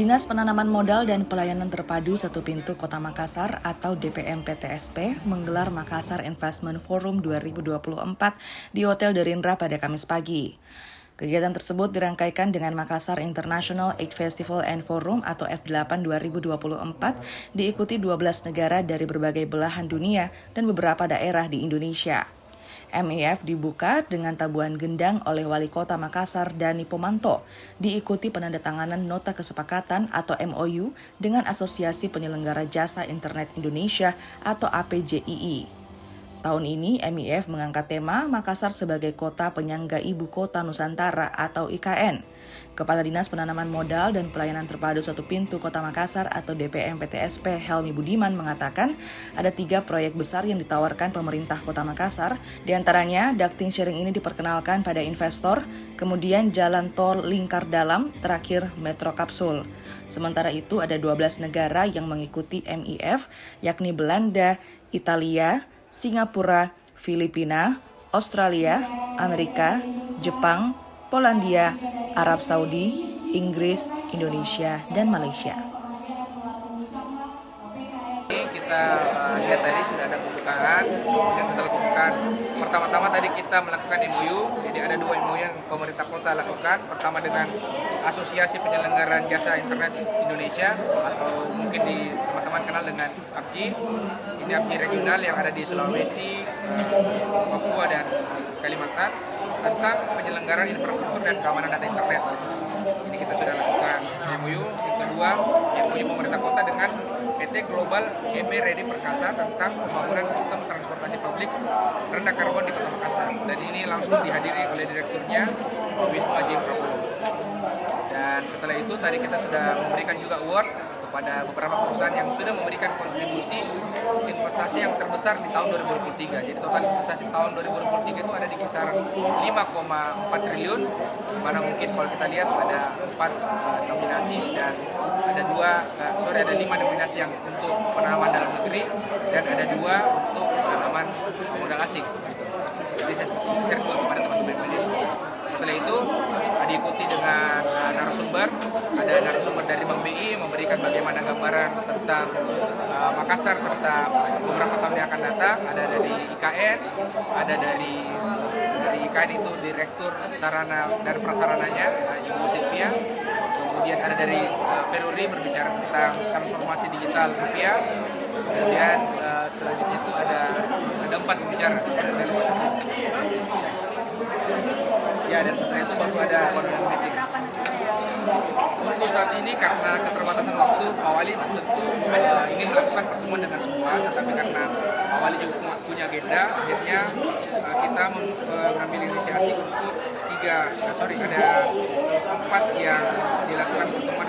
Dinas Penanaman Modal dan Pelayanan Terpadu Satu Pintu Kota Makassar atau DPM-PTSP menggelar Makassar Investment Forum 2024 di Hotel Derindra pada Kamis pagi. Kegiatan tersebut dirangkaikan dengan Makassar International Aid Festival and Forum atau F8 2024 diikuti 12 negara dari berbagai belahan dunia dan beberapa daerah di Indonesia. MIF dibuka dengan tabuhan gendang oleh Wali Kota Makassar Dani Pomanto, diikuti penandatanganan nota kesepakatan atau MOU dengan Asosiasi Penyelenggara Jasa Internet Indonesia atau APJII. Tahun ini MIF mengangkat tema Makassar sebagai Kota Penyangga Ibu Kota Nusantara atau IKN. Kepala Dinas Penanaman Modal dan Pelayanan Terpadu Satu Pintu Kota Makassar atau DPM-PTSP Helmi Budiman mengatakan ada 3 proyek besar yang ditawarkan pemerintah Kota Makassar. Di antaranya, ducting sharing ini diperkenalkan pada investor, kemudian jalan tol lingkar dalam, terakhir metro kapsul. Sementara itu ada 12 negara yang mengikuti MIF, yakni Belanda, Italia, Singapura, Filipina, Australia, Amerika, Jepang, Polandia, Arab Saudi, Inggris, Indonesia, dan Malaysia. Kita lihat tadi sudah ada pembukaan, kemudian setelah pembukaan pertama-tama tadi kita melakukan MOU, jadi ada 2 MOU yang pemerintah kota lakukan. Pertama dengan Asosiasi Penyelenggaraan Jasa Internet Indonesia atau mungkin teman-teman kenal dengan APJI. Ini APJI regional yang ada di Sulawesi, Papua, dan Kalimantan tentang penyelenggaraan infrastruktur dan keamanan data internet. Ini kita sudah lakukan MOU. Yang kedua, MOU pemerintah kota dengan PT Global ME Ready Perkasa tentang pembangunan sistem transportasi publik rendah karbon di Kota Makassar. Dan ini langsung dihadiri oleh direkturnya, Wisnu Aji Prabowo. Dan setelah itu tadi kita sudah memberikan juga award kepada beberapa perusahaan yang sudah memberikan kontribusi investasi yang terbesar di tahun 2023. Jadi total investasi tahun 2023 itu ada di kisaran 5,4 triliun. Mana mungkin kalau kita lihat ada 4 nominasi dan ada 5 nominasi yang untuk penanaman dalam negeri dan ada 2 untuk penanaman modal asing. Gitu. Jadi saya share dulu kepada teman-teman media. Setelah itu diikuti dengan narasumber, ada narasumber dari Bank BI memberikan bagaimana gambaran tentang Makassar serta beberapa tahun yang akan datang. Ada dari IKN, ada dari IKN itu Direktur Sarana dan Prasarananya, Ibu Sylvia. Kemudian ada dari Peruri berbicara tentang transformasi digital rupiah. Kemudian selanjutnya itu ada 4 pembicara. Ya, dan setelah itu baru ada conference meeting. Untuk saat ini karena keterbatasan waktu, Pak Wali tentu ingin melakukan pertemuan dengan semua, tetapi karena Pak Wali juga punya agenda, akhirnya kita mengambil inisiasi untuk ada 4 yang dilakukan pertemuan